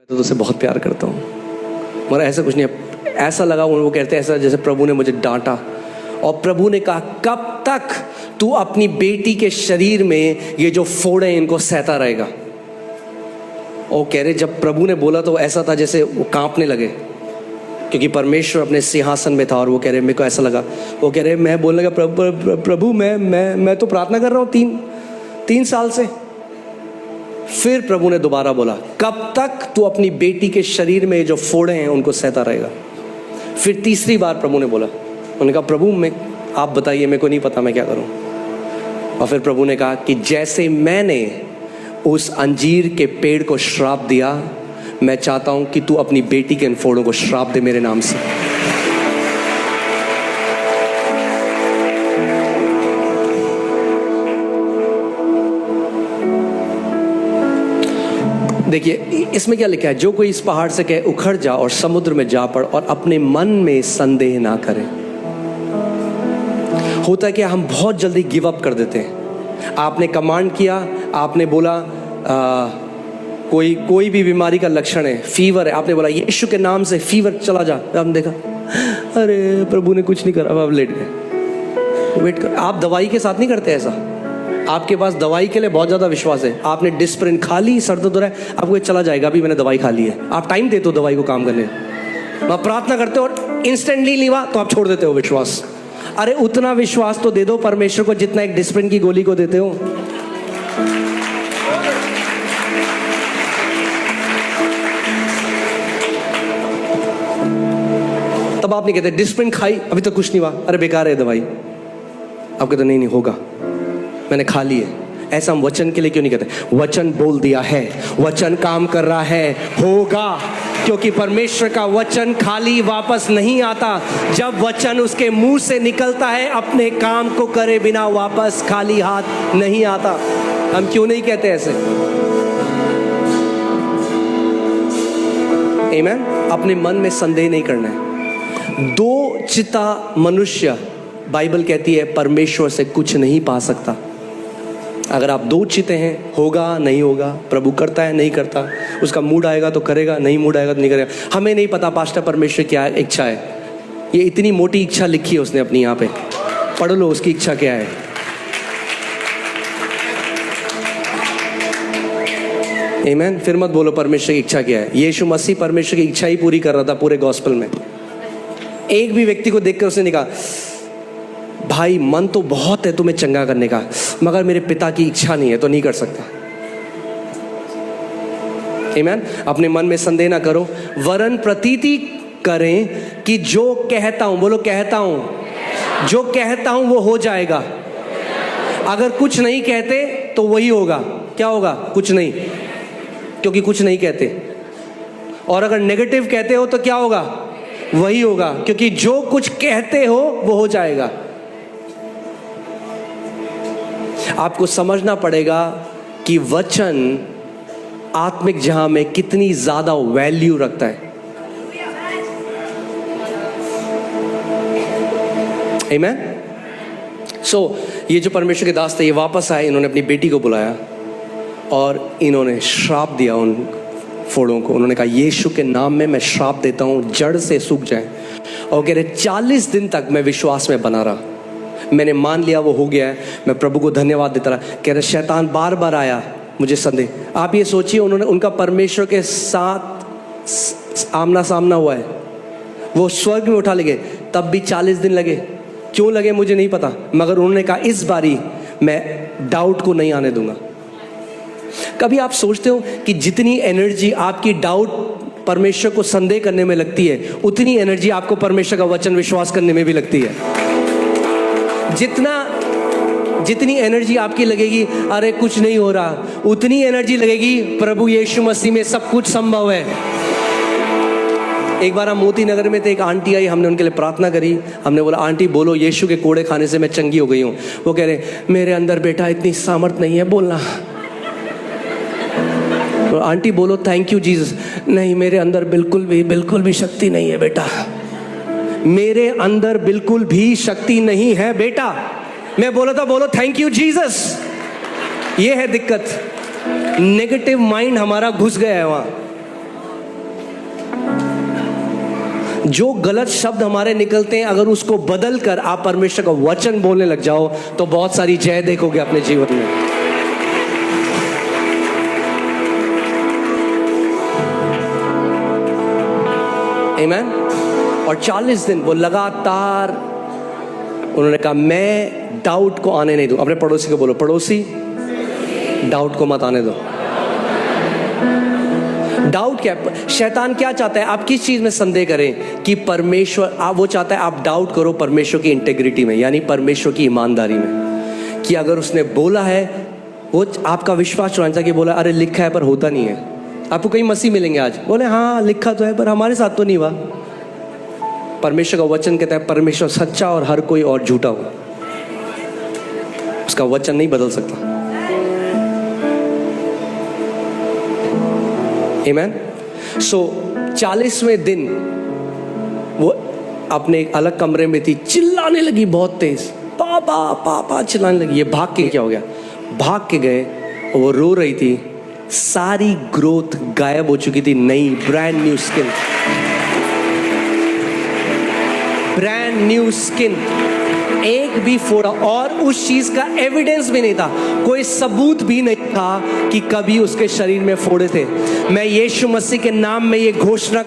तो तुझसे बहुत प्यार करता हूँ, मगर ऐसा कुछ नहीं है। ऐसा लगा, वो कहते हैं ऐसा जैसे प्रभु ने मुझे डांटा। और प्रभु ने कहा, कब तक तू अपनी बेटी के शरीर में ये जो फोड़े हैं इनको सहता रहेगा। और कह रहे जब प्रभु ने बोला तो ऐसा था जैसे वो कांपने लगे, क्योंकि परमेश्वर अपने सिंहासन में था। और वो कह रहे मेरे को ऐसा लगा, वो कह रहे मैं बोलने लगा, प्रभु मैं तो प्रार्थना कर रहा हूँ तीन साल से। फिर प्रभु ने दोबारा बोला, कब तक तू अपनी बेटी के शरीर में जो फोड़े हैं उनको सहता रहेगा। फिर तीसरी बार प्रभु ने बोला, उन्होंने कहा प्रभु आप बताइए, मेरे को नहीं पता मैं क्या करूं। और फिर प्रभु ने कहा कि जैसे मैंने उस अंजीर के पेड़ को श्राप दिया, मैं चाहता हूं कि तू अपनी बेटी के इन फोड़ों को श्राप दे मेरे नाम से। देखिए इसमें क्या लिखा है, जो कोई इस पहाड़ से कहे उखड़ जा और समुद्र में जा पड़ और अपने मन में संदेह ना करे। होता है कि हम बहुत जल्दी गिव अप कर देते हैं। आपने कमांड किया, आपने बोला कोई भी बीमारी का लक्षण है, फीवर है, आपने बोला यीशु के नाम से फीवर चला जा। हमने देखा अरे प्रभु ने कुछ नहीं करा, अब लेट गए। वेट कर, आप दवाई के साथ नहीं करते ऐसा। आपके पास दवाई के लिए बहुत ज़्यादा विश्वास है, आपने डिस्प्रिन खा ली, सर दर्द हो रहा है, आपको चला जाएगा, अभी मैंने दवाई खा ली है। आप टाइम देते हो दवाई को काम करने, आप प्रार्थना करते हो और इंस्टेंटली नहीं हुआ तो आप छोड़ देते हो विश्वास। अरे उतना विश्वास तो दे दो परमेश्वर को जितना एक डिस्प्रिन की गोली को देते हो। तब आप नहीं कहते डिस्प्रिन खाई अभी तक कुछ नहीं हुआ, अरे बेकार है दवाई। आप कहते नहीं होगा, मैंने खा ली है। ऐसा हम वचन के लिए क्यों नहीं कहते? वचन बोल दिया है, वचन काम कर रहा है, होगा। क्योंकि परमेश्वर का वचन खाली वापस नहीं आता। जब वचन उसके मुंह से निकलता है, अपने काम को करे बिना वापस खाली हाथ नहीं आता। हम क्यों नहीं कहते ऐसे? आमीन। अपने मन में संदेह नहीं करना है। दो चिता मनुष्य, बाइबल कहती है, परमेश्वर से कुछ नहीं पा सकता। अगर आप दो चिते हैं, होगा नहीं होगा, प्रभु करता है नहीं करता, उसका मूड आएगा तो करेगा, नहीं मूड आएगा तो नहीं करेगा। हमें नहीं पता पास्टर परमेश्वर क्या इच्छा है। ये इतनी मोटी इच्छा लिखी है उसने अपनी, यहाँ पे पढ़ लो उसकी इच्छा क्या है। आमीन। फिर मत बोलो परमेश्वर की इच्छा क्या है। यीशु मसीह परमेश्वर की इच्छा ही पूरी कर रहा था पूरे गॉस्पेल में। एक भी व्यक्ति को देखकर उसने नहीं कहा भाई मन तो बहुत है तुम्हें चंगा करने का, मगर मेरे पिता की इच्छा नहीं है तो नहीं कर सकता। आमीन। अपने मन में संदेह ना करो, वरन प्रतीति करें कि जो कहता हूं, बोलो कहता हूं, जो कहता हूं वो हो जाएगा। अगर कुछ नहीं कहते तो वही होगा। क्या होगा? कुछ नहीं, क्योंकि कुछ नहीं कहते। और अगर नेगेटिव कहते हो तो क्या होगा? वही होगा, क्योंकि जो कुछ कहते हो वो हो जाएगा। आपको समझना पड़ेगा कि वचन आत्मिक जहां में कितनी ज्यादा वैल्यू रखता है। आमीन। सो ये जो परमेश्वर के दास थे, ये वापस आए, इन्होंने अपनी बेटी को बुलाया और इन्होंने श्राप दिया उन फोड़ों को। उन्होंने कहा यीशु के नाम में मैं श्राप देता हूं, जड़ से सूख जाए। और कह रहे 40 दिन तक मैं विश्वास में बना रहा, मैंने मान लिया वो हो गया है, मैं प्रभु को धन्यवाद देता रहा। कह रहे शैतान बार बार आया, मुझे संदेह। आप ये सोचिए, उनका परमेश्वर के साथ आमना सामना हुआ है, वो स्वर्ग में उठा ले गए, तब भी 40 दिन लगे। क्यों लगे मुझे नहीं पता, मगर उन्होंने कहा इस बारी मैं डाउट को नहीं आने दूंगा। कभी आप सोचते हो कि जितनी एनर्जी आपकी डाउट परमेश्वर को संदेह करने में लगती है, उतनी एनर्जी आपको परमेश्वर का वचन विश्वास करने में भी लगती है। जितनी एनर्जी आपकी लगेगी अरे कुछ नहीं हो रहा, उतनी एनर्जी लगेगी प्रभु यीशु मसीह में सब कुछ संभव है। एक बार हम मोती नगर में थे, एक आंटी आई, हमने उनके लिए प्रार्थना करी। हमने बोला आंटी बोलो यीशु के कोड़े खाने से मैं चंगी हो गई हूँ। वो कह रहे मेरे अंदर बेटा इतनी सामर्थ नहीं है बोलना। तो आंटी बोलो थैंक यू जीसस। नहीं मेरे अंदर बिल्कुल भी शक्ति नहीं है बेटा, मेरे अंदर बिल्कुल भी शक्ति नहीं है बेटा। मैं बोला था बोलो थैंक यू जीसस। ये है दिक्कत, नेगेटिव माइंड हमारा घुस गया है वहां। जो गलत शब्द हमारे निकलते हैं, अगर उसको बदल कर आप परमेश्वर का वचन बोलने लग जाओ तो बहुत सारी जय देखोगे अपने जीवन में। आमीन। और 40 दिन वो लगातार उन्होंने कहा मैं डाउट को आने नहीं दूं। अपने पड़ोसी को बोलो, पड़ोसी डाउट को मत आने दो। डाउट क्या, शैतान क्या चाहता है? आप किस चीज में संदेह करें कि परमेश्वर, आप वो चाहता है आप डाउट करो परमेश्वर की इंटेग्रिटी में, यानी परमेश्वर की ईमानदारी में, कि अगर उसने बोला है, वो आपका विश्वास चुराना चाहिए कि बोला अरे लिखा है पर होता नहीं है। आपको कई मसीह मिलेंगे आज, बोले हाँ लिखा तो है पर हमारे साथ तो नहीं हुआ। परमेश्वर का वचन कहता है परमेश्वर सच्चा और हर कोई और झूठा हो, उसका वचन नहीं बदल सकता। आमीन। सो 40वें दिन वो अपने एक अलग कमरे में थी, चिल्लाने लगी बहुत तेज, पापा पापा चिल्लाने लगी। ये भाग के, क्या हो गया, भाग के गए और वो रो रही थी। सारी ग्रोथ गायब हो चुकी थी, नई brand new skin, brand new skin, एक भी फोड़ा, और उस चीज का एविडेंस भी नहीं था, कोई सबूत भी नहीं था कि कभी उसके शरीर में फोड़े थे। मैं यीशु मसीह के नाम में ये घोषणा